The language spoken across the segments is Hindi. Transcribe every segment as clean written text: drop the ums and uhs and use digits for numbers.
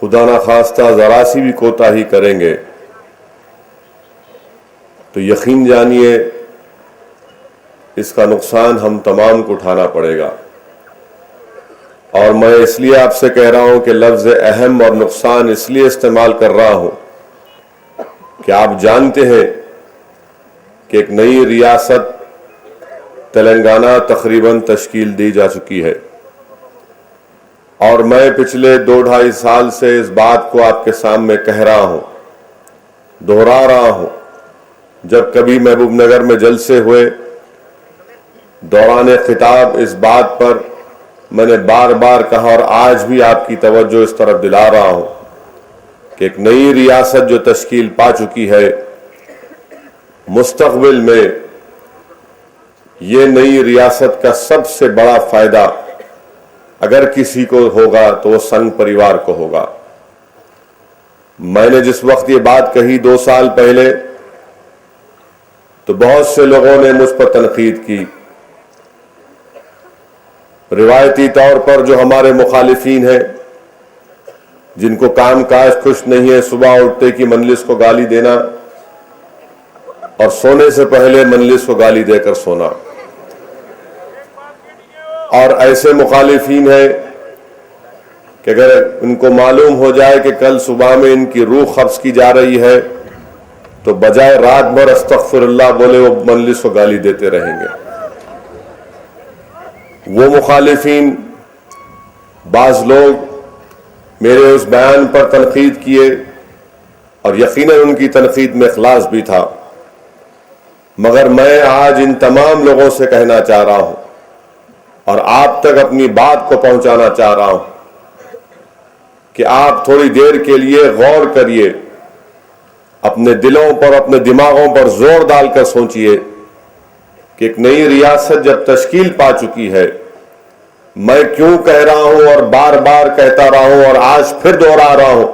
खुदा ना खास्ता ज़रा सी भी कोताही करेंगे तो यकीन जानिए इसका नुकसान हम तमाम को उठाना पड़ेगा। और मैं इसलिए आपसे कह रहा हूं कि लफ्ज़ अहम और नुकसान इसलिए इस्तेमाल कर रहा हूं कि आप जानते हैं कि एक नई रियासत तेलंगाना तकरीबन तश्कील दी जा चुकी है और मैं पिछले 2-2.5 साल से इस बात को आपके सामने कह रहा हूं, दोहरा रहा हूं। जब कभी महबूबनगर में जलसे हुए दौरान खिताब इस बात पर मैंने बार बार कहा और आज भी आपकी तवज्जो इस तरफ दिला रहा हूं कि एक नई रियासत जो तश्कील पा चुकी है, मुस्तकबिल में ये नई रियासत का सबसे बड़ा फायदा अगर किसी को होगा तो वो संघ परिवार को होगा। मैंने जिस वक्त ये बात कही 2 साल पहले तो बहुत से लोगों ने मुझ पर तनकीद की। रिवायती तौर पर जो हमारे मुखालिफिन हैं, जिनको काम काज खुश नहीं है, सुबह उठते की मजलिस को गाली देना और सोने से पहले मजलिस को गाली देकर सोना, और ऐसे मुखालिफिन है कि अगर उनको मालूम हो जाए कि कल सुबह में इनकी रूह कब्ज की जा रही है तो बजाय रात भर अस्तगफिरुल्लाह बोले वो मजलिस को गाली देते रहेंगे। वो मुखालिफिन बाज लोग मेरे उस बयान पर तनकीद किए और यकीनन उनकी तनकीद में इखलास भी था, मगर मैं आज इन तमाम लोगों से कहना चाह रहा हूं और आप तक अपनी बात को पहुंचाना चाह रहा हूं कि आप थोड़ी देर के लिए गौर करिए, अपने दिलों पर, अपने दिमागों पर जोर डालकर सोचिए कि एक नई रियासत जब तश्कील पा चुकी है, मैं क्यों कह रहा हूं और बार बार कहता रहा हूं और आज फिर दोहरा रहा हूं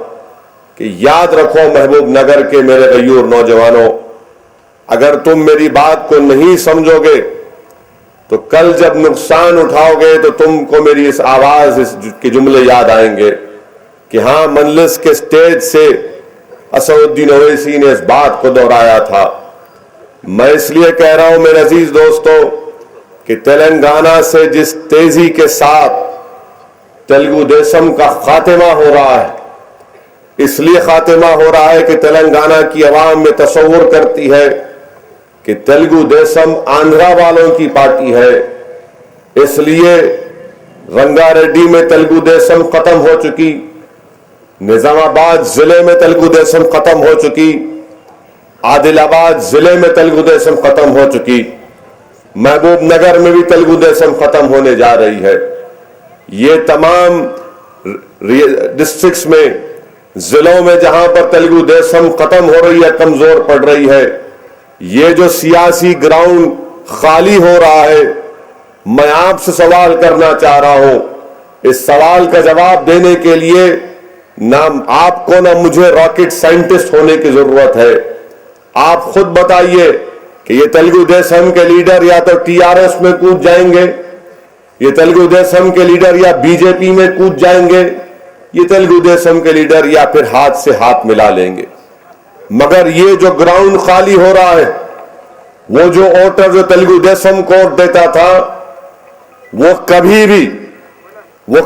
कि याद रखो महबूबनगर के मेरे गयूर नौजवानों, अगर तुम मेरी बात को नहीं समझोगे तो कल जब नुकसान उठाओगे तो तुमको मेरी इस आवाज के जुमले याद आएंगे कि हां, मजलिस के स्टेज से असदुद्दीन ओवैसी ने इस बात को दोहराया था। मैं इसलिए कह रहा हूं मेरे अजीज दोस्तों कि तेलंगाना से जिस तेजी के साथ तेलुगु देशम का खात्मा हो रहा है, इसलिए खात्मा हो रहा है कि तेलंगाना की आवाम में तसव्वुर करती है कि तेलुगु देशम आंध्रा वालों की पार्टी है, इसलिए रंगारेड्डी में तेलुगु देशम खत्म हो चुकी, निजामाबाद जिले में तेलुगु देशम खत्म हो चुकी, आदिलाबाद जिले में तेलुगु देशम खत्म हो चुकी, महबूबनगर में भी तेलुगु देशम खत्म होने जा रही है। ये तमाम डिस्ट्रिक्ट्स में, जिलों में जहां पर तेलुगु देशम खत्म हो रही है, कमजोर पड़ रही है, ये जो सियासी ग्राउंड खाली हो रहा है, मैं आपसे सवाल करना चाह रहा हूं। इस सवाल का जवाब देने के लिए ना आपको ना मुझे रॉकेट साइंटिस्ट होने की जरूरत है। आप खुद बताइए कि ये तेलुगु देशम के लीडर या तो टीआरएस में कूद जाएंगे, ये तेलुगु देशम के लीडर या बीजेपी में कूद जाएंगे, ये तेलुगु देशम के लीडर या फिर हाथ से हाथ मिला लेंगे। मगर ये जो ग्राउंड खाली हो रहा है, वो जो वोटर जो तेलुगु देशम को वोट देता था, वो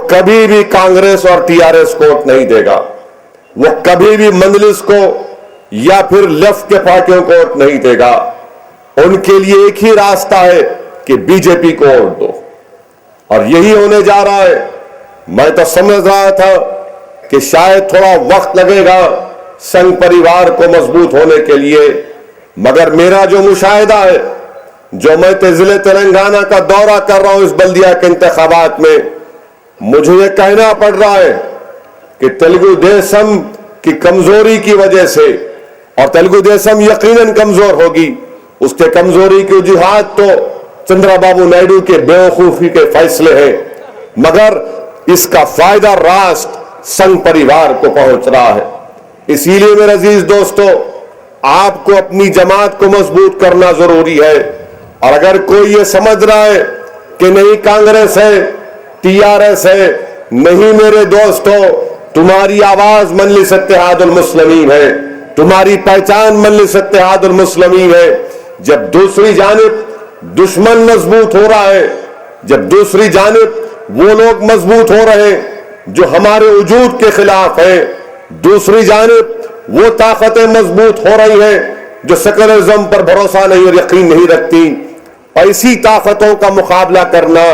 कभी भी कांग्रेस और टीआरएस को वोट नहीं देगा, वो कभी भी मजलिस को या फिर लेफ्ट के पार्टियों को वोट नहीं देगा। उनके लिए एक ही रास्ता है कि बीजेपी को वोट दो, और यही होने जा रहा है। मैं तो समझ रहा था कि शायद थोड़ा वक्त लगेगा संघ परिवार को मजबूत होने के लिए, मगर मेरा जो मुशाहिदा है, जो मैं जिले तेलंगाना का दौरा कर रहा हूं इस बल्दिया के इंतखाबात में, मुझे ये कहना पड़ रहा है कि तेलुगु देशम की कमजोरी की वजह से, और तेलुगु देशम यकीनन कमजोर होगी, उसके कमजोरी की वजूहात तो चंद्रबाबू नायडू के बेवकूफी के फैसले हैं, मगर इसका फायदा राष्ट्र संघ परिवार को पहुंच रहा है। इसीलिए मेरे अजीज दोस्तों, आपको अपनी जमात को मजबूत करना जरूरी है। और अगर कोई ये समझ रहा है कि नहीं कांग्रेस है, टीआरएस है, नहीं मेरे दोस्तों, तुम्हारी आवाज मजलिस इत्तेहादुल मुस्लिमीन है, तुम्हारी पहचान मजलिस इत्तेहादुल मुस्लिमीन है। जब दूसरी जानिब दुश्मन मजबूत हो रहा है, जब दूसरी जानिब वो लोग मजबूत हो रहे हैं जो हमारे वजूद के खिलाफ है, दूसरी जानिब वो ताकतें मजबूत हो रही हैं जो सेकुलरिज्म पर भरोसा नहीं और यकीन नहीं रखती, ऐसी ताकतों का मुकाबला करना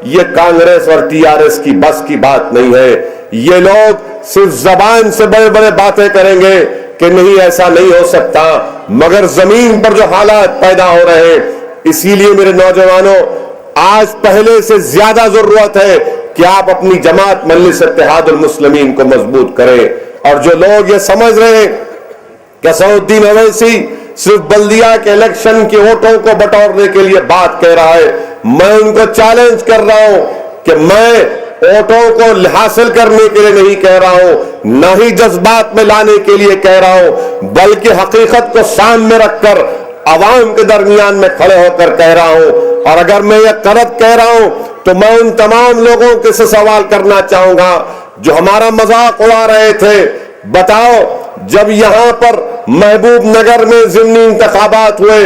ये कांग्रेस और टीआरएस की बस की बात नहीं है। ये लोग सिर्फ जबान से बड़े बड़े बातें करेंगे कि नहीं ऐसा नहीं हो सकता, मगर जमीन पर जो हालात पैदा हो रहे हैं, इसीलिए मेरे नौजवानों आज पहले से ज्यादा जरूरत है कि आप अपनी जमात मजलिस इत्तेहादुल मुस्लिमीन को मजबूत करें। और जो लोग ये समझ रहे हैं कि असदुद्दीन ओवैसी सिर्फ बल्दिया के इलेक्शन के वोटों को बटोरने के लिए बात कह रहा है, मैं उनको चैलेंज कर रहा हूं कि मैं वोटों को हासिल करने के लिए नहीं कह रहा हूं, न ही जज्बात में लाने के लिए कह रहा हूं, बल्कि हकीकत को सामने रखकर आवाम के दरमियान में खड़े होकर कह रहा हूं। और अगर मैं ये गलत कह रहा हूं तो मैं उन तमाम लोगों के से सवाल करना चाहूंगा जो हमारा मजाक उड़ा रहे थे। बताओ, जब यहां पर महबूब नगर में ज़िमनी इंतखाबात हुए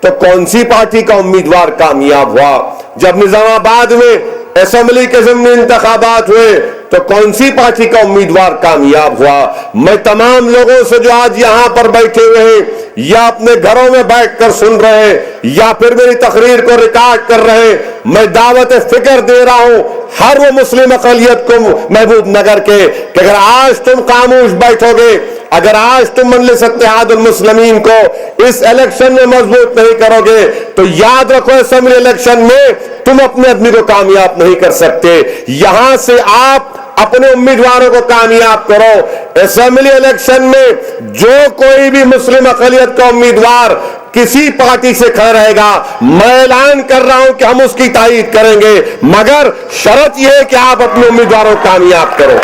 तो कौन सी पार्टी का उम्मीदवार कामयाब हुआ? जब निजामाबाद में असेंबली के ज़िमनी इंतखाबात हुए तो कौन सी पार्टी का उम्मीदवार कामयाब हुआ? मैं तमाम लोगों से जो आज यहां पर बैठे हुए हैं या अपने घरों में बैठकर सुन रहे हैं या फिर मेरी तकरीर को रिकॉर्ड कर रहे हैं, मैं दावत फिक्र दे रहा हूं हर वो मुस्लिम अक़लियत को महबूब नगर के कि अगर आज तुम खामोश बैठोगे, अगर आज तुम मजलिस इत्तेहादुल मुस्लिमीन को इस इलेक्शन में मजबूत नहीं करोगे तो याद रखो असेंबली इलेक्शन में तुम अपने आदमी को कामयाब नहीं कर सकते। यहां से आप अपने उम्मीदवारों को कामयाब करो। असेंबली इलेक्शन में जो कोई भी मुस्लिम अक़लियत का उम्मीदवार किसी पार्टी से खड़ा रहेगा, मैं ऐलान कर रहा हूं कि हम उसकी तायीद करेंगे, मगर शर्त यह है कि आप अपने उम्मीदवारों को कामयाब करो।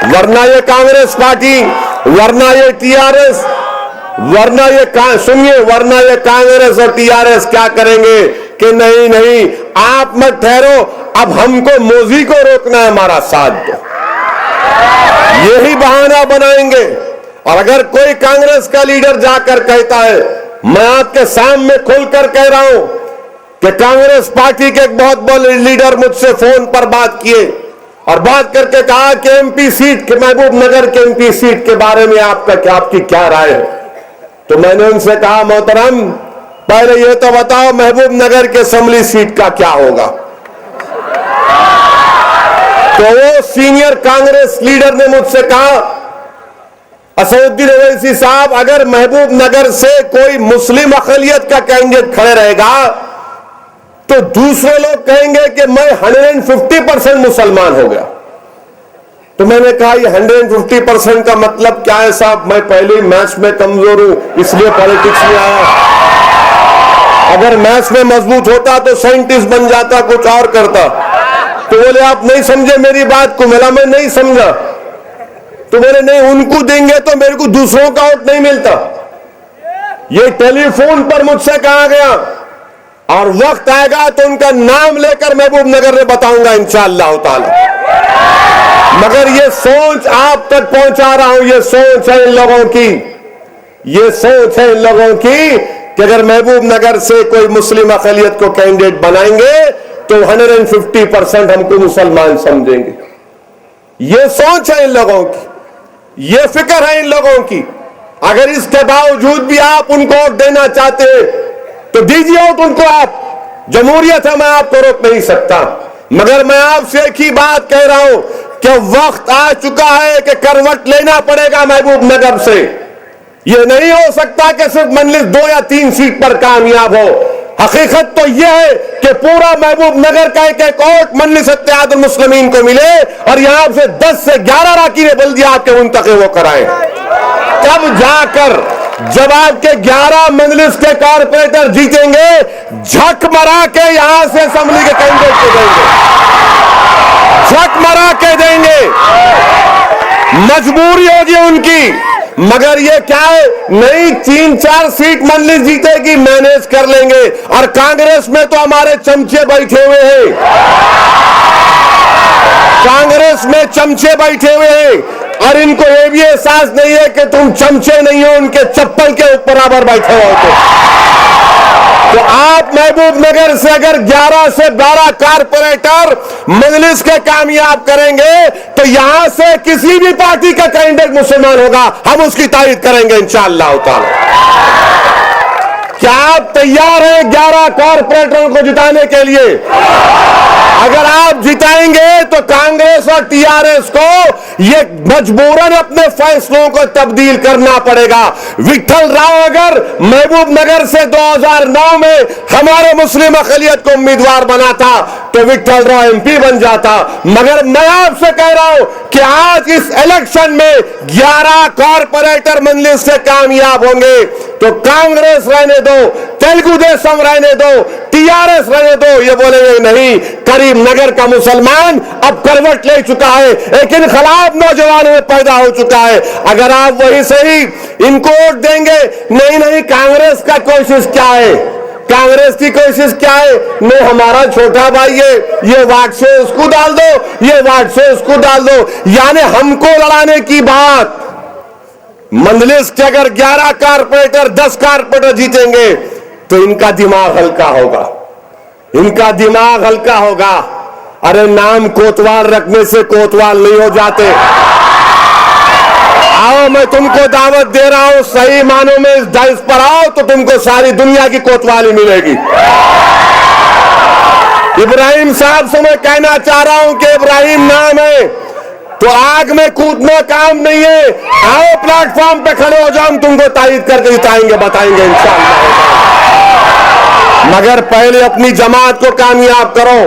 वरना ये कांग्रेस पार्टी, वरना ये टीआरएस, वरना ये सुनिए, वरना ये कांग्रेस और टीआरएस क्या करेंगे कि नहीं नहीं आप मत ठहरो, अब हमको मोदी को रोकना है, हमारा साथ दो, यही बहाना बनाएंगे। और अगर कोई कांग्रेस का लीडर जाकर कहता है, मैं आपके सामने खुलकर कह रहा हूं कि कांग्रेस पार्टी के एक बहुत बड़े लीडर मुझसे फोन पर बात किए और बात करके कहा कि एमपी सीट के, महबूब नगर के एमपी सीट के बारे में आपकी क्या राय है? तो मैंने उनसे कहा, मोहतरम पहले यह तो बताओ महबूब नगर के असेंबली सीट का क्या होगा? तो वो सीनियर कांग्रेस लीडर ने मुझसे कहा, असदुद्दीन ओवैसी साहब, अगर महबूब नगर से कोई मुस्लिम अक़लियत का कैंडिडेट खड़े रहेगा तो दूसरे लोग कहेंगे कि मैं 150% मुसलमान हो गया। तो मैंने कहा, ये 150% का मतलब क्या है साहब? मैं पहले ही मैथ्स में कमजोर हूं, इसलिए पॉलिटिक्स में आया। अगर मैथ्स में मजबूत होता तो साइंटिस्ट बन जाता, कुछ और करता। तो बोले, आप नहीं समझे मेरी बात को। मैं नहीं समझा। तो बोले, नहीं, उनको देंगे तो मेरे को दूसरों का वोट नहीं मिलता। ये टेलीफोन पर मुझसे कहा गया और वक्त आएगा तो उनका नाम लेकर महबूब नगर में बताऊंगा इंशाअल्लाह ताला। मगर ये सोच आप तक पहुंचा रहा हूं, ये सोच है इन लोगों की, ये सोच है इन लोगों की कि अगर महबूब नगर से कोई मुस्लिम अक़लियत को कैंडिडेट बनाएंगे तो 150% हमको मुसलमान समझेंगे। ये सोच है इन लोगों की, ये फिक्र है इन लोगों की। अगर इसके बावजूद भी आप उनको वोट देना चाहते हैं तो दीजिए वोट उनको। आप जमहूरियत है, मैं आपको रोक नहीं सकता, मगर मैं आपसे एक ही बात कह रहा हूं कि वक्त आ चुका है कि करवट लेना पड़ेगा महबूब नगर से। यह नहीं हो सकता कि सिर्फ मजलिस 2 या 3 सीट पर कामयाब हो। हकीकत तो यह है कि पूरा महबूब नगर का एक वोट मजलिस इत्तेहादुल मुस्लिमीन को मिले और यहां से 10 से 11 अरकान बल्दिया आपके मुंतखब वो कराए। तब जाकर जब आपके 11 मजलिस के कारपोरेटर जीतेंगे, झक मरा के यहां से असेंबली के कैंडिडेट को देंगे, झक मरा के देंगे। मजबूरी होगी उनकी, मगर ये क्या है, नहीं 3-4 सीट मजलिस जीतेगी, मैनेज कर लेंगे। और कांग्रेस में तो हमारे चमचे बैठे हुए हैं, कांग्रेस में चमचे बैठे हुए हैं। और इनको ये भी एहसास नहीं है कि तुम चमचे नहीं हो, उनके चप्पल के बराबर बैठे हो। तो आप महबूब नगर से अगर 11 से 12 कारपोरेटर मजलिस के कामयाब करेंगे तो यहां से किसी भी पार्टी का कैंडिडेट मुसलमान होगा, हम उसकी तारीफ करेंगे इंशाअल्लाह ताला। क्या आप तैयार हैं 11 कारपोरेटरों को जिताने के लिए? अगर आप जिताएंगे तो कांग्रेस और टीआरएस को ये मजबूरन अपने फैसलों को तब्दील करना पड़ेगा। विठल राव अगर महबूब नगर से 2009 में हमारे मुस्लिम अक़लियत को उम्मीदवार बनाता तो विठल राव एमपी बन जाता। मगर मैं आपसे कह रहा हूं कि आज इस इलेक्शन में 11 कारपोरेटर मंजिल से कामयाब होंगे तो कांग्रेस रहने दो, तेलुगु देशम रहने दो, टीआरएस रहने दो, ये बोलेंगे नहीं। करीम नगर का मुसलमान अब करवट ले चुका है, एक इनकलाब नौजवानों में पैदा हो चुका है। अगर आप वही सही इनको वोट देंगे, नहीं नहीं कांग्रेस का कोशिश क्या है, कांग्रेस की कोशिश क्या है, नहीं हमारा छोटा भाई है, ये वार्ड से उसको डाल दो, ये वार्ड से उसको डाल दो, यानी हमको लड़ाने की बात। मंजलिस के अगर 11 कारपोरेटर 10 कारपोरेटर जीतेंगे तो इनका दिमाग हल्का होगा, इनका दिमाग हल्का होगा। अरे नाम कोतवाल रखने से कोतवाल नहीं हो जाते। आओ मैं तुमको दावत दे रहा हूं, सही मानों में इस डाइस पर आओ तो तुमको सारी दुनिया की कोतवाली मिलेगी। इब्राहिम साहब से मैं कहना चाह रहा हूं कि इब्राहिम नाम है तो आग में कूदना काम नहीं है। आओ प्लेटफॉर्म पे खड़े हो जाओ, हम तुमको तारीफ करके जिताएंगे, बताएंगे इंशाअल्लाह। मगर पहले अपनी जमात को कामयाब करो,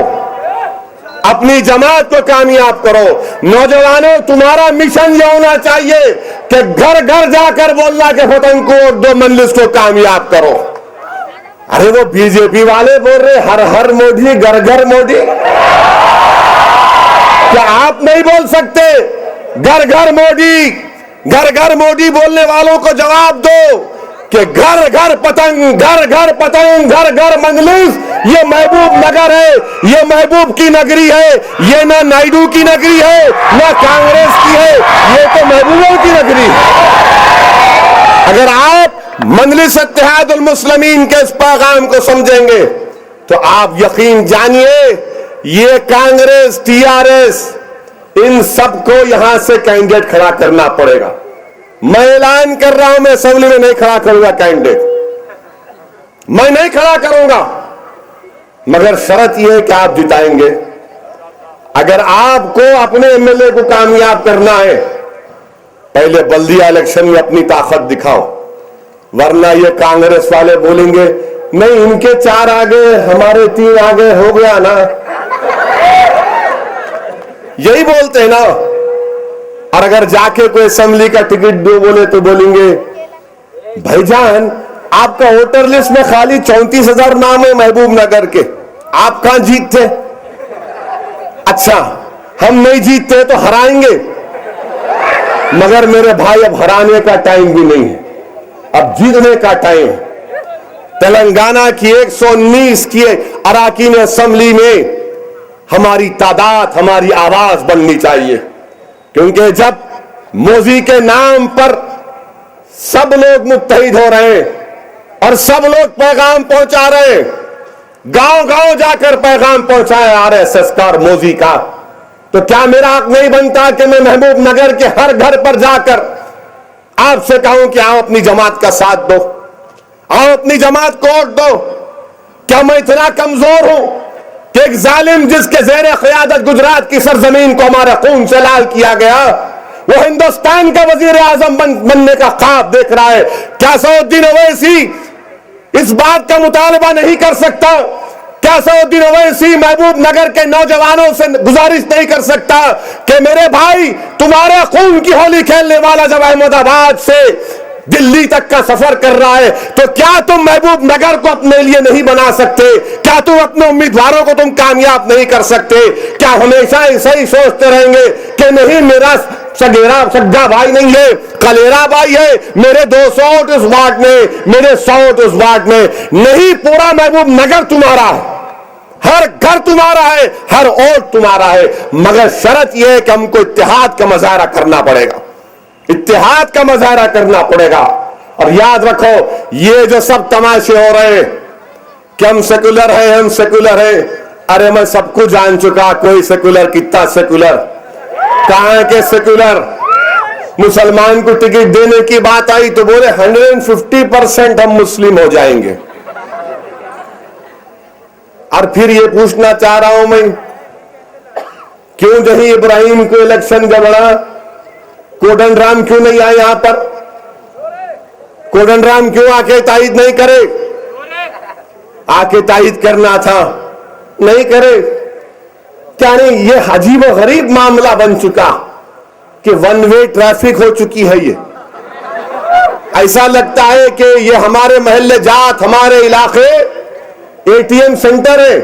अपनी जमात को कामयाब करो। नौजवानों तुम्हारा मिशन यह होना चाहिए कि घर घर जाकर बोलना कि वतन को वोट दो, मंजिल को कामयाब करो। अरे वो बीजेपी वाले बोल रहे हर हर मोदी, घर घर मोदी। क्या आप नहीं बोल सकते घर घर मोदी? घर घर मोदी बोलने वालों को जवाब दो कि घर घर पतंग, घर घर पतंग, घर घर मंजलिस। ये महबूब नगर है, ये महबूब की नगरी है, ये ना नायडू की नगरी है ना कांग्रेस की है, ये तो महबूबों की नगरी है। अगर आप मंजलिस इत्तेहादुल मुस्लिमीन के इस पैगाम को समझेंगे तो आप यकीन जानिए ये कांग्रेस टीआरएस इन सबको यहां से कैंडिडेट खड़ा करना पड़ेगा। मैं ऐलान कर रहा हूं, मैं असेंबली में नहीं खड़ा करूंगा कैंडिडेट, मैं नहीं खड़ा करूंगा, मगर शर्त यह है कि आप जिताएंगे। अगर आपको अपने एमएलए को कामयाब करना है पहले बल्दिया इलेक्शन में अपनी ताकत दिखाओ, वरना ये कांग्रेस वाले बोलेंगे नहीं इनके 4 आ गए हमारे 3 आ गए, हो गया ना, यही बोलते हैं ना। और अगर जाके कोई असेंबली का टिकट दो बोले तो बोलेंगे भाईजान आपका वोटर लिस्ट में खाली 34,000 नाम है महबूब नगर के, आप कहां जीतते? अच्छा हम नहीं जीतते तो हराएंगे, मगर मेरे भाई अब हराने का टाइम भी नहीं है, अब जीतने का टाइम है। तेलंगाना की 119 की अराकीन असेंबली में हमारी तादाद, हमारी आवाज बननी चाहिए, क्योंकि जब मोदी के नाम पर सब लोग मुत्तहिद हो रहे हैं और सब लोग पैगाम पहुंचा रहे हैं, गांव गांव जाकर पैगाम पहुंचाए आरएसएस का और मोदी का, तो क्या मेरा हक नहीं बनता कि मैं महबूब नगर के हर घर पर जाकर आपसे कहूं कि आओ अपनी जमात का साथ दो, आओ अपनी जमात को वोट दो? क्या मैं इतना कमजोर हूं कि एक जालिम जिसके ज़ेरे क़यादत गुजरात की सरजमीन को हमारे खून से लाल किया गया, वो हिंदुस्तान का वजीर आजम बनने का ख्वाब देख रहा है? क्या सऊद्दीन ओवैसी इस बात का मुतालबा नहीं कर सकता? क्या सऊद्दीन ओवैसी महबूब नगर के नौजवानों से गुजारिश नहीं कर सकता कि मेरे भाई तुम्हारे खून की होली खेलने वाला जब अहमदाबाद से दिल्ली तक का सफर कर रहा है तो क्या तुम महबूब नगर को अपने लिए नहीं बना सकते? क्या तुम अपने उम्मीदवारों को तुम कामयाब नहीं कर सकते? क्या हमेशा ऐसा ही सोचते रहेंगे कि नहीं मेरा सगा भाई नहीं है, कलेरा भाई है, मेरे 200 वोट उस वार्ड में, मेरे 100 वोट उस वार्ड में? नहीं, पूरा महबूब नगर तुम्हारा है, हर घर तुम्हारा है, हर वोट तुम्हारा है, मगर शर्त यह है कि हमको इत्तेहाद का मुजाहरा करना पड़ेगा। इत्तेहाद का मुजाहरा करना पड़ेगा। और याद रखो, ये जो सब तमाशे हो रहे हैं कि हम सेकुलर है, हम सेकुलर है, अरे मैं सब कुछ जान चुका। कोई सेकुलर, कितना सेकुलर, कहां के सेकुलर। मुसलमान को टिकट देने की बात आई तो बोले 150% हम मुस्लिम हो जाएंगे। और फिर ये पूछना चाह रहा हूं मैं, क्यों जही इब्राहिम को इलेक्शन गड़बड़ा, कोदंडराम क्यों नहीं आए यहां पर? कोदंडराम क्यों आके तायीद नहीं करे? आके तायीद करना था, नहीं करे। क्या नहीं, ये अजीब और गरीब मामला बन चुका कि वन वे ट्रैफिक हो चुकी है। ये ऐसा लगता है कि ये हमारे मोहल्ले जात, हमारे इलाके एटीएम सेंटर है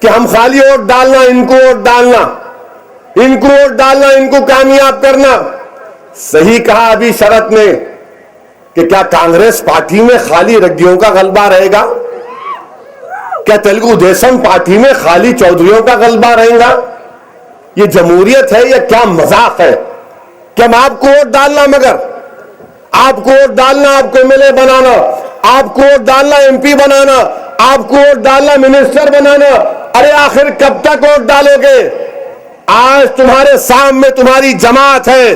कि हम खाली वोट डालना, इनको वोट डालना, इनको वोट डालना, इनको कामयाब करना। सही कहा अभी शरत ने कि क्या कांग्रेस पार्टी में खाली रेड्डियों का गलबा रहेगा? क्या तेलुगु देशम पार्टी में खाली चौधरियों का गलबा रहेगा? ये जमहूरियत है या क्या मजाक है? क्या आपको वोट डालना, मगर आपको वोट डालना, आपको एमएलए बनाना, आपको वोट डालना एमपी बनाना, आपको वोट डालना मिनिस्टर बनाना। अरे आखिर कब तक वोट डालोगे? आज तुम्हारे सामने तुम्हारी जमात है,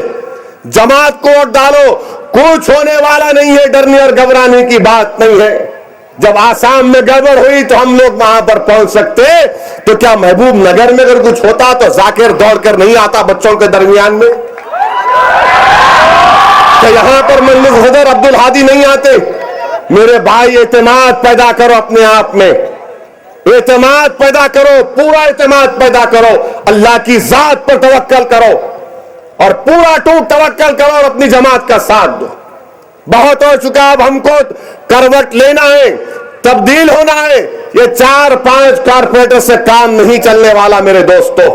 जमात को वोट डालो, कुछ होने वाला नहीं है। डरने और घबराने की बात नहीं है। जब आसाम में गड़बड़ हुई तो हम लोग वहां पर पहुंच सकते, तो क्या महबूब नगर में अगर कुछ होता तो जाकिर दौड़कर नहीं आता बच्चों के दरमियान में? तो यहां पर मजलिस सदर अब्दुल हादी नहीं आते? मेरे भाई, एतमाद पैदा करो अपने आप में, एतमाद पैदा करो, पूरा एतमाद पैदा करो, अल्लाह की जात पर तवक्कल करो और पूरा टूट तवक्कल करो और अपनी जमात का साथ दो। बहुत हो चुका, अब हमको करवट लेना है, तब्दील होना है। ये 4-5 कारपोरेटर से काम नहीं चलने वाला मेरे दोस्तों।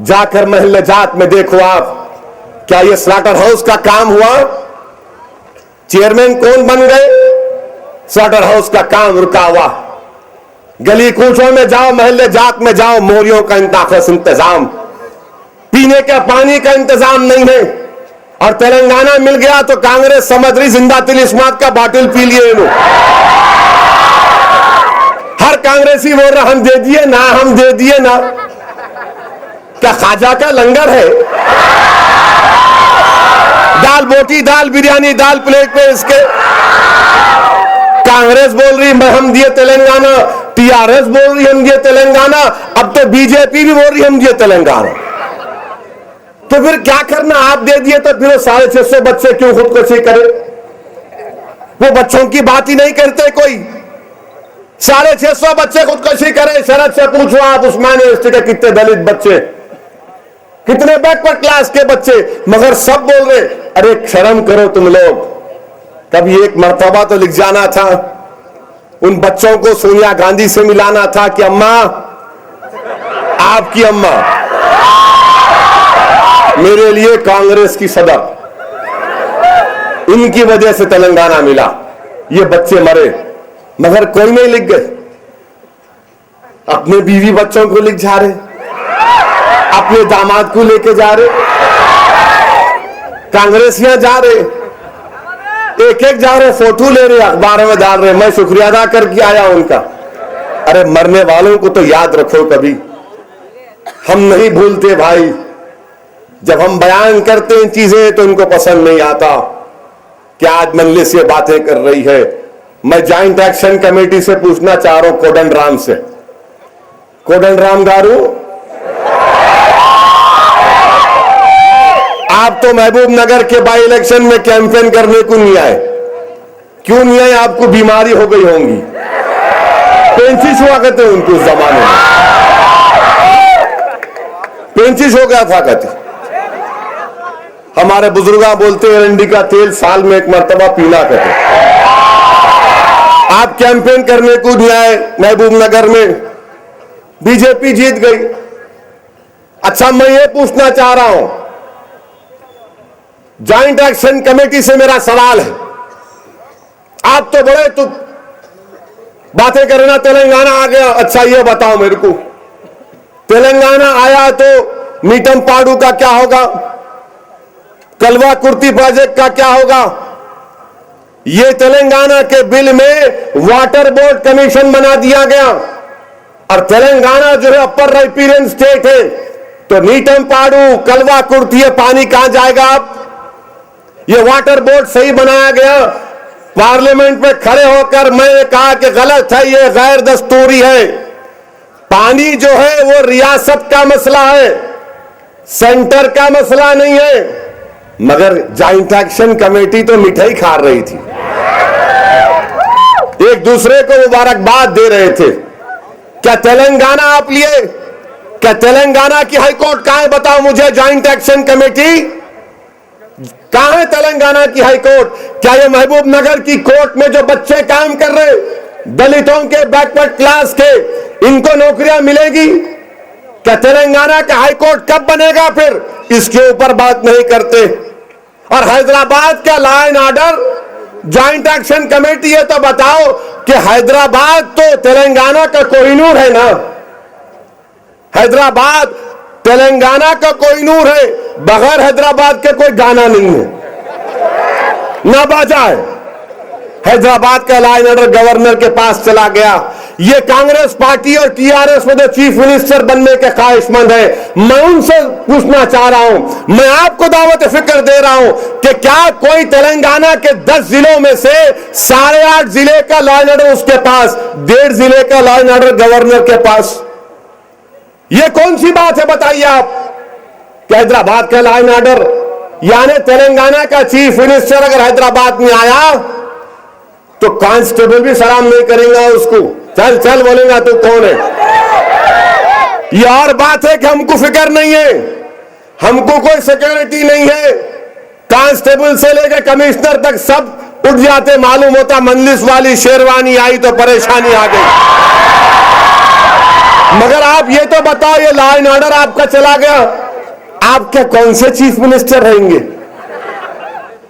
जाकर महल्ले जात में देखो आप, क्या ये स्लॉटर हाउस का काम हुआ? चेयरमैन कौन बन गए? स्लॉटर हाउस का काम रुका हुआ। गली कूचों में जाओ, महल्ले जात में जाओ, मोरियों का इंतजाम, पीने का पानी का इंतजाम नहीं है। और तेलंगाना मिल गया तो कांग्रेस समझ रही जिंदा तिल इस्मात का बाटिल पी लिए लोग। हर कांग्रेसी बोल रहा हम दे दिए ना, हम दे दिए ना। क्या खाजा का लंगर है? दाल बोटी, दाल बिरयानी, दाल प्लेट पे इसके। कांग्रेस बोल रही हम दिए तेलंगाना, टीआरएस बोल रही हम दिए तेलंगाना, अब तो बीजेपी भी बोल रही हम दिए तेलंगाना। तो फिर क्या करना? आप दे दिए तो फिर 650 बच्चे क्यों खुदकुशी करे? वो बच्चों की बात ही नहीं करते कोई। 650 बच्चे खुदकुशी करे। शरद से पूछो आप, उस्मानी यूनिवर्सिटी के कितने दलित बच्चे, कितने बैकवर्ड क्लास के बच्चे, मगर सब बोल रहे अरे शर्म करो तुम लोग। कभी एक मर्तबा तो लिख जाना था, उन बच्चों को सोनिया गांधी से मिलाना था कि अम्मा, आपकी अम्मा मेरे लिए कांग्रेस की सदर, इनकी वजह से तेलंगाना मिला, ये बच्चे मरे। मगर कोई नहीं लिख गए। अपने बीवी बच्चों को लिख जा रहे, अपने दामाद को लेके जा रहे, कांग्रेसियां जा रहे, एक एक जा रहे, फोटो ले रहे, अखबार में डाल रहे। मैं शुक्रिया अदा करके आया उनका। अरे मरने वालों को तो याद रखो, कभी हम नहीं भूलते भाई। जब हम बयान करते हैं चीजें तो उनको पसंद नहीं आता। क्या आज मजलिस ये बातें कर रही है? मैं ज्वाइंट एक्शन कमेटी से पूछना चाह रहा हूं, कोदंडराम से, कोदंडराम गारू, आप तो महबूब नगर के बाई इलेक्शन में कैंपेन करने को नहीं आए। क्यों नहीं आए? आपको बीमारी हो गई होंगी। पेंचिस हुआ करते उनको उस जमाने में, पेंचिस हो गया था कहते। हमारे बुजुर्ग बोलते हैं एरंडी का तेल साल में एक मर्तबा पीना कहते। आप कैंपेन करने को नहीं आए महबूब नगर में, बीजेपी जीत गई। अच्छा, मैं ये पूछना चाह रहा हूं, ज्वाइंट एक्शन कमेटी से मेरा सवाल है, आप तो बड़े तो बातें करना, तेलंगाना आ गया। अच्छा ये बताओ मेरे को, तेलंगाना आया तो मीटम पाडू का क्या होगा? कलवा कुर्ती प्रोजेक्ट का क्या होगा? ये तेलंगाना के बिल में वाटर बोर्ड कमीशन बना दिया गया और तेलंगाना जो है अपर राइपीरियन स्टेट है, तो नीटमपाड़ू, कलवा कुर्ती, ये पानी कहां जाएगा? आप ये वाटर बोर्ड सही बनाया गया। पार्लियामेंट में खड़े होकर मैंने कहा कि गलत है, ये गैर दस्तूरी है। पानी जो है वो रियासत का मसला है, सेंटर का मसला नहीं है। मगर जॉइंट एक्शन कमेटी तो मिठाई खा रही थी, एक दूसरे को मुबारकबाद दे रहे थे। क्या तेलंगाना आप लिए? क्या तेलंगाना की हाईकोर्ट कहां है? बताओ मुझे। जॉइंट एक्शन कमेटी कहां है? तेलंगाना की हाईकोर्ट? क्या ये महबूब नगर की कोर्ट में जो बच्चे काम कर रहे, दलितों के, बैकवर्ड क्लास के, इनको नौकरियां मिलेगी? क्या तेलंगाना का हाईकोर्ट कब बनेगा? फिर इसके ऊपर बात नहीं करते। और हैदराबाद का law and order, joint action committee, ये तो बताओ कि हैदराबाद तो तेलंगाना का कोहिनूर है ना? हैदराबाद तेलंगाना का कोहिनूर है, बगैर हैदराबाद के कोई गाना नहीं है, ना बाजा है। हैदराबाद का लॉ एंड ऑर्डर गवर्नर के पास चला गया। ये कांग्रेस पार्टी और टीआरएस में जो चीफ मिनिस्टर बनने के ख्वाहिशमंद है, मैं उनसे पूछना चाह रहा हूं, मैं आपको दावत फिक्र दे रहा हूं कि क्या कोई तेलंगाना के 10 जिलों में से 8.5 जिले का लॉ एंड ऑर्डर उसके पास, 1.5 जिले का लॉ एंड ऑर्डर गवर्नर के पास? ये कौन सी बात है बताइए आप? कि हैदराबाद का लॉ एंड ऑर्डर, यानी तेलंगाना का चीफ मिनिस्टर अगर हैदराबाद में आया तो कांस्टेबल भी सलाम नहीं करेगा उसको, चल चल बोलेगा तू कौन है। ये और बात है कि हमको फिक्र नहीं है, हमको कोई सिक्योरिटी नहीं है। कांस्टेबल से लेकर कमिश्नर तक सब उठ जाते, मालूम होता मंदिर वाली शेरवानी आई तो परेशानी आ गई। मगर आप ये तो बताओ, ये लॉ एंड ऑर्डर आपका चला गया, आप क्या कौन से चीफ मिनिस्टर रहेंगे?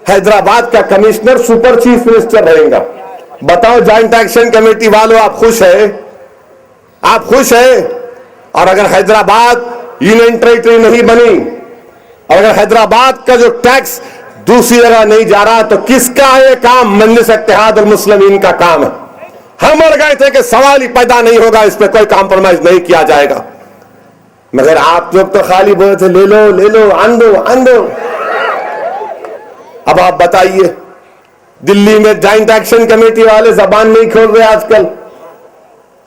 हैदराबाद का कमिश्नर सुपर चीफ मिनिस्टर रहेगा। बताओ जॉइंट एक्शन कमेटी वालों, आप खुश है? आप खुश है? और अगर हैदराबाद यूनियन टेरिटरी नहीं बनी, और अगर हैदराबाद का जो टैक्स दूसरी जगह नहीं जा रहा, तो किसका है ये काम? मजलिस इत्तेहाद और मुस्लिमीन का काम है। हम अड़ गए थे कि सवाल ही पैदा नहीं होगा, इस पर कोई कॉम्प्रोमाइज नहीं किया जाएगा। मगर आप लोग तो खाली बोले थे ले लो ले लो, आन दो आन दो। अब आप बताइए, दिल्ली में जॉइंट एक्शन कमेटी वाले जबान नहीं खोल रहे आजकल।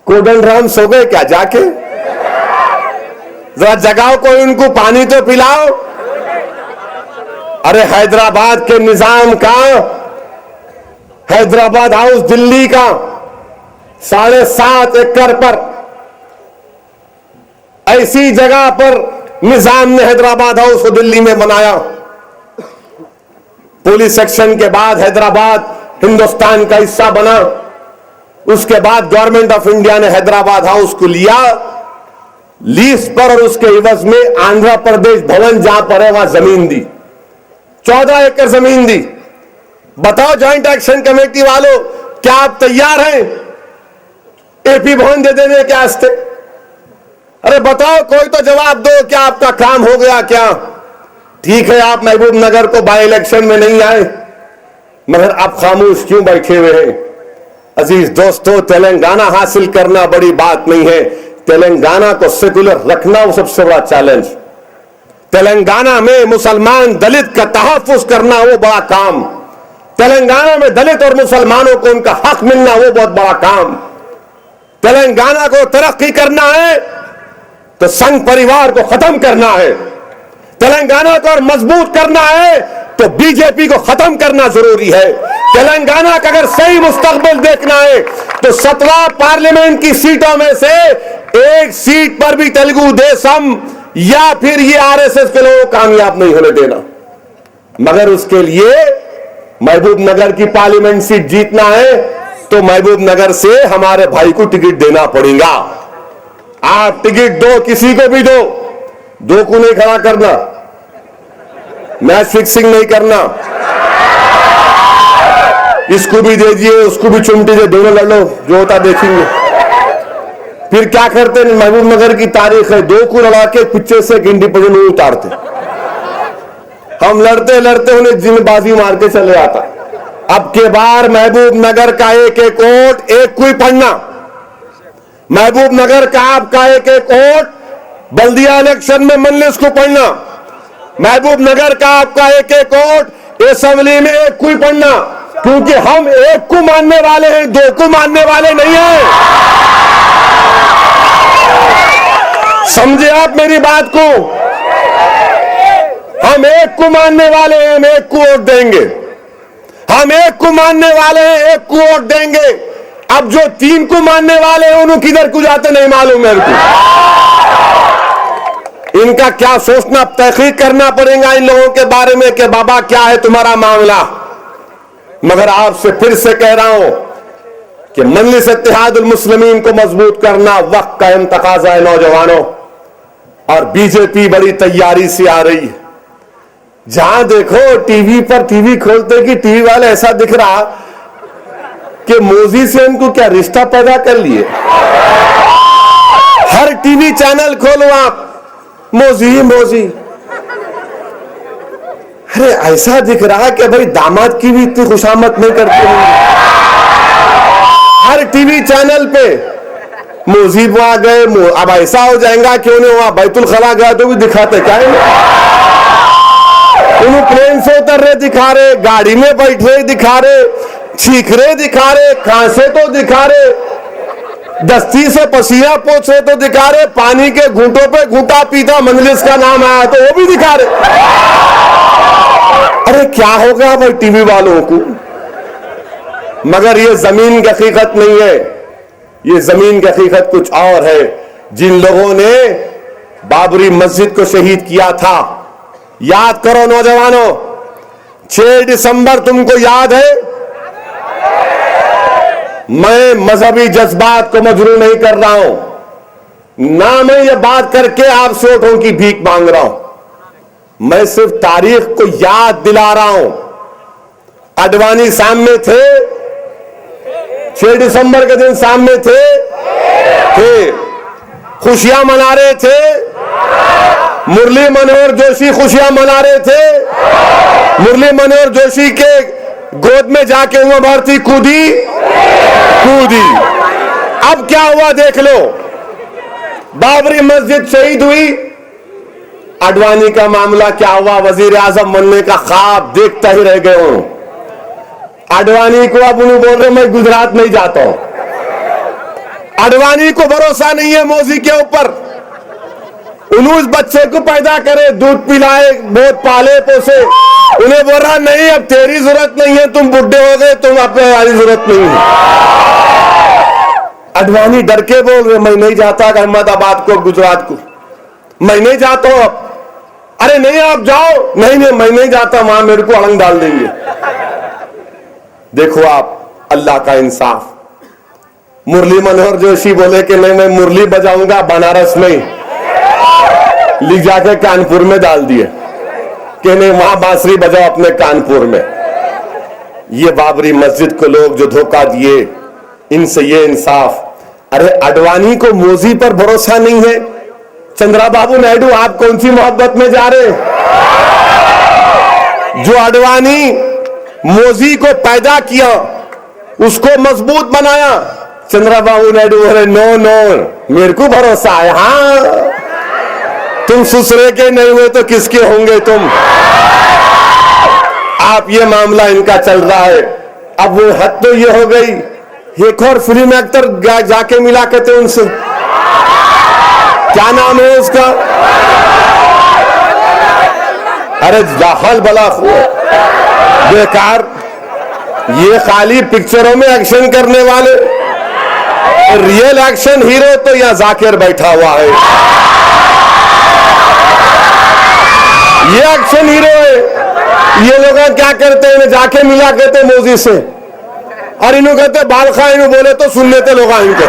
कोदंड राम सो गए क्या जाके? जरा जगाओ, कोई उनको पानी तो पिलाओ। अरे हैदराबाद के निजाम का, हैदराबाद हाउस दिल्ली का 7.5 एकड़ पर, ऐसी जगह पर निजाम ने हैदराबाद हाउस को दिल्ली में बनाया। पुलिस सेक्शन के बाद हैदराबाद हिंदुस्तान का हिस्सा बना। उसके बाद गवर्नमेंट ऑफ इंडिया ने हैदराबाद हाउस को लिया लीज पर, और उसके इवज में आंध्र प्रदेश भवन जहां पर है वहां जमीन दी, 14 एकड़ जमीन दी। बताओ जॉइंट एक्शन कमेटी वालों, क्या आप तैयार हैं एपी भवन दे देने के वास्ते? अरे बताओ, कोई तो जवाब दो, क्या आपका काम हो गया क्या? ठीक है, आप महबूब नगर को बाई इलेक्शन में नहीं आए, मगर आप खामोश क्यों बैठे हुए हैं? अजीज दोस्तों, तेलंगाना हासिल करना बड़ी बात नहीं है, तेलंगाना को सेकुलर रखना वो सबसे बड़ा चैलेंज। तेलंगाना में मुसलमान दलित का तहफ्फुज करना वो बड़ा काम, तेलंगाना में दलित और मुसलमानों को उनका हक मिलना वो बहुत बड़ा काम। तेलंगाना को तरक्की करना है तो संघ परिवार को खत्म करना है, तेलंगाना को और मजबूत करना है तो बीजेपी को खत्म करना जरूरी है। तेलंगाना का अगर सही मुस्तकबिल देखना है तो 17 पार्लियामेंट की सीटों में से एक सीट पर भी तेलुगु देशम या फिर ये आरएसएस के लोगों को कामयाब नहीं होने देना। मगर उसके लिए महबूब नगर की पार्लियामेंट सीट जीतना है तो महबूब नगर से हमारे भाई को टिकट देना पड़ेगा। आप टिकट दो, किसी को भी दो, दो को नहीं खड़ा करना, मैच फिक्सिंग नहीं करना। इसको भी दे दिए, उसको भी चुमटी दे, दोनों लड़ लो, जो होता देखेंगे। फिर क्या करते हैं, महबूब नगर की तारीख है, दो को लड़ा के पीछे से एक इंडिपेंडेंट उतारते। हम लड़ते लड़ते उन्हें जिनबाजी मार के चले आता। अब के बार महबूब नगर का एक एक वोट एक कोई पढ़ना, महबूब नगर का आपका एक एक वोट बल्दिया इलेक्शन में मजलिस को पढ़ना, महबूब नगर का आपका एक एक वोट असेंबली में एक कोई पढ़ना, क्योंकि हम एक को मानने वाले हैं, दो को मानने वाले नहीं हैं। समझे आप मेरी बात को? हम एक को मानने वाले हैं, हम एक को वोट देंगे। हम एक को मानने वाले हैं, एक को वोट देंगे। अब जो तीन को मानने वाले हैं उन्हें किधर को जाते नहीं मालूम मेरे को। इनका क्या सोचना, तहकीक करना पड़ेगा इन लोगों के बारे में कि बाबा क्या है तुम्हारा मामला। मगर आपसे फिर से कह रहा हूं कि मजलिस इत्तेहादुल मुस्लिमीन को मजबूत करना वक्त का तकाज़ा है नौजवानों, और बीजेपी बड़ी तैयारी से आ रही है। जहां देखो टीवी पर, टीवी खोलते कि टीवी वाले ऐसा दिख रहा कि मोदी से इनको क्या रिश्ता पैदा कर लिए। हर टीवी चैनल खोलो आप, मोदी मोदी। अरे ऐसा दिख रहा कि भाई दामाद की भी इतनी खुशामद नहीं करते हैं। हर टीवी चैनल पे मोदी आ गए। अब ऐसा हो जाएगा कि उन्हें वहां बैतुल खला गया तो भी दिखाते क्या है, उन्हें प्लेन से उतर रहे दिखा रहे, गाड़ी में बैठ रहे दिखा रहे, चीख रहे दिखा रहे, खांसे तो दिखा रहे, दस्ती से पसीना पोछ रहे तो दिखा रहे, पानी के घूंटों पे घूंटा पीता मजलिस का नाम आया तो वो भी दिखा रहे। अरे क्या होगा भाई टीवी वालों को। मगर ये जमीन की हकीकत नहीं है, ये जमीन की हकीकत कुछ और है। जिन लोगों ने बाबरी मस्जिद को शहीद किया था, याद करो नौजवानों, 6 दिसंबर तुमको याद है? मैं मजहबी जज्बात को मजरू नहीं कर रहा हूं, ना मैं ये बात करके आपसे वोटों की भीख मांग रहा हूं। मैं सिर्फ तारीख को याद दिला रहा हूं। अडवाणी सामने थे, 6 दिसंबर के दिन सामने थे, खुशियां मना रहे थे। मुरली मनोहर जोशी खुशियां मना रहे थे। मुरली मनोहर जोशी के गोद में जाके उमा भारती कूदी। अब क्या हुआ देख लो, बाबरी मस्जिद शहीद हुई। अडवाणी का मामला क्या हुआ, वजीर आजम बनने का ख्वाब देखता ही रह गए हूं। अडवाणी को अब उन्हें बोल रहे मैं गुजरात नहीं जाता हूं। अडवाणी को भरोसा नहीं है मोदी के ऊपर। उन्हें उस बच्चे को पैदा करे, दूध पिलाए, बहुत पाले पोसे, उन्हें बोल रहा नहीं अब तेरी जरूरत नहीं है, तुम बुढ़े हो गए, तुम अपने वाली जरूरत नहीं है। अडवाणी डर के बोल रहे मैं नहीं जाता अहमदाबाद को, गुजरात को, मैं नहीं जाता हूं अब। अरे नहीं आप जाओ। नहीं मैं नहीं जाता, वहां मेरे को अलंग डाल देंगे। देखो आप अल्लाह का इंसाफ। मुरली मनोहर जोशी बोले कि नहीं मैं मुरली बजाऊंगा बनारस में, लिख जाके कानपुर में डाल दिए कि नहीं वहां बांसुरी बजाओ अपने कानपुर में। ये बाबरी मस्जिद को लोग जो धोखा दिए, इनसे ये इंसाफ। अरे अडवाणी को मोदी पर भरोसा नहीं है। चंद्रबाबू नायडू आप कौन सी मोहब्बत में जा रहे? जो अडवाणी मोदी को पैदा किया, उसको मजबूत बनाया, चंद्रबाबू नायडू बोले नो मेरे को भरोसा है। हाँ तुम ससुरे के नहीं हुए तो किसके होंगे तुम। आप ये मामला इनका चल रहा है। अब वो हद तो ये हो गई, एक और फिल्म एक्टर जाके मिला करते उनसे, क्या नाम है उसका? अरे जाहल बला बेकार, ये खाली पिक्चरों में एक्शन करने वाले, रियल एक्शन हीरो तो यहाँ जाकिर बैठा हुआ है। ये एक्शन हीरो है। ये लोग क्या करते हैं, जाके मिला करते मोदी से, और इन्हों कहते बाल खा, इन्हों बोले तो सुन लेते लोग इनके।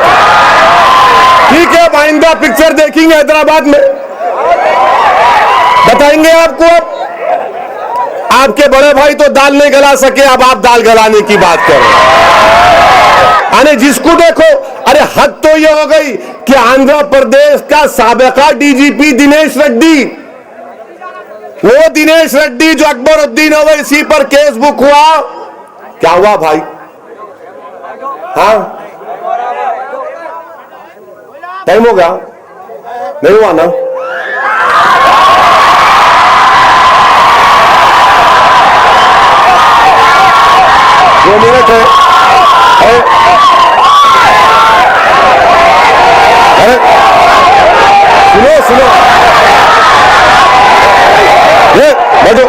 ठीक है आइंदा पिक्चर देखेंगे हैदराबाद में, बताएंगे आपको। अब आपके बड़े भाई तो दाल नहीं गला सके, अब आप दाल गलाने की बात करें। अरे जिसको देखो, अरे हद तो ये हो गई कि आंध्र प्रदेश का साबिका डीजीपी दिनेश रेड्डी वो दिनेश रेड्डी जो अकबरुद्दीन ओवैसी पर केस बुक हुआ, क्या हुआ भाई? हाँ, टाइम हो गया? नहीं हुआ ना? 2 मिनट है। अरे सुनो सुनो, ये बैठो।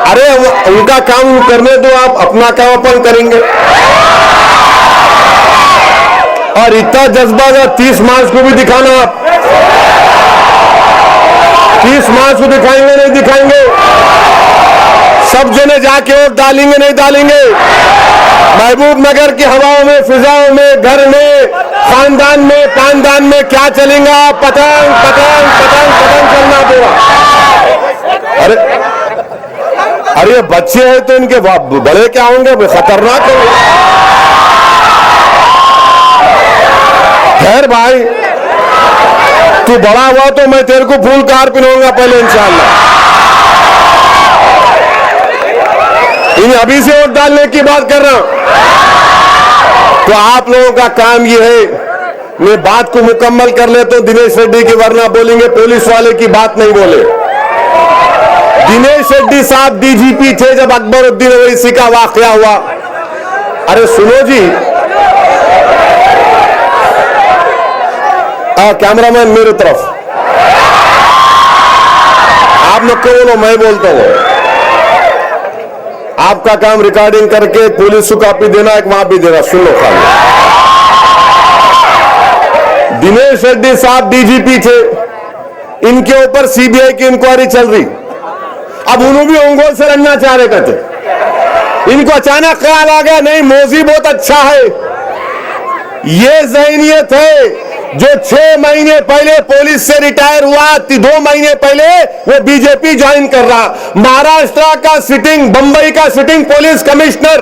अरे उनका काम करने दो, आप अपना काम अपन करेंगे। और इतना जज्बा 30 मार्च को भी दिखाना, आप 30 मार्च को दिखाएंगे नहीं दिखाएंगे? सब जने जाके वोट डालेंगे नहीं डालेंगे? महबूब नगर की हवाओं में, फिजाओं में, घर में, खानदान में, पानदान में क्या चलेगा? पतंग पतंग पतंग पतंग चलना होगा। अरे बच्चे हैं तो इनके बड़े क्या होंगे? खतरनाक है। खैर भाई, तू बड़ा हुआ तो मैं तेरे को फूल कार पहनाऊंगा पहले इंशाअल्लाह। इन अभी से वोट डालने की बात कर रहा हूं। तो आप लोगों का काम ये है, मैं बात को मुकम्मल कर लेता हूं दिनेश रेड्डी की, वरना बोलेंगे पुलिस वाले की बात नहीं बोले। दिनेश रेड्डी साहब डीजीपी थे जब अकबरुद्दीन ओवैसी का वाकया हुआ। अरे सुनो जी, कैमरामैन मेरी तरफ, आप लोग को बोलो, मैं बोलता हूं। आपका काम रिकॉर्डिंग करके पुलिस को कॉपी देना, एक वहां भी देना, सुन लो खाली। दिनेश रेड्डी साहब डीजीपी थे, इनके ऊपर सीबीआई की इंक्वायरी चल रही। अब उन्होंने भी ओंगोल से लड़ना चाह रहे थे। इनको अचानक ख्याल आ गया, नहीं मोदी बहुत अच्छा है। ये ज़हनियत है जो 6 महीने पहले पुलिस से रिटायर हुआ, 2 महीने पहले वो बीजेपी ज्वाइन कर रहा। महाराष्ट्र का सिटिंग, बंबई का सिटिंग पुलिस कमिश्नर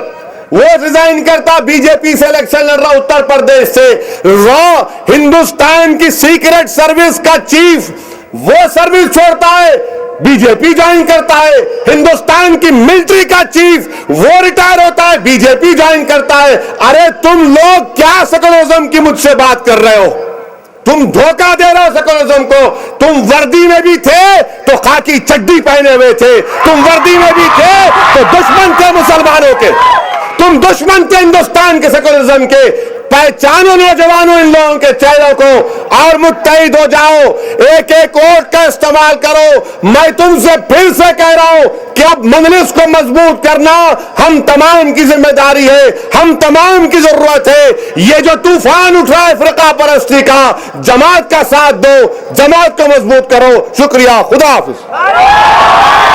वो रिजाइन करता, बीजेपी से इलेक्शन लड़ रहा उत्तर प्रदेश से। हिंदुस्तान की सीक्रेट सर्विस का चीफ वो सर्विस छोड़ता है, बीजेपी ज्वाइन करता है। हिंदुस्तान की मिलिट्री का चीफ वो रिटायर होता है, बीजेपी ज्वाइन करता है। अरे तुम लोग क्या सेकुलरिज्म की मुझसे बात कर रहे हो? तुम धोखा दे रहे हो सेकुलरिज्म को। तुम वर्दी में भी थे तो खाकी चड्डी पहने हुए थे, तुम वर्दी में भी थे तो दुश्मन थे मुसलमानों के, तुम दुश्मन थे हिंदुस्तान के सेकुलरिज्म के। पहचानो नौजवानों इन लोगों के चेहरों को और मुत्तहिद हो जाओ, एक एक वोट का इस्तेमाल करो। मैं तुमसे फिर से कह रहा हूं कि अब मजलिस को मजबूत करना हम तमाम की जिम्मेदारी है, हम तमाम की जरूरत है। ये जो तूफान उठ रहा है फिरका परस्ती का, जमात का साथ दो, जमात को मजबूत करो। शुक्रिया, खुदा हाफिज।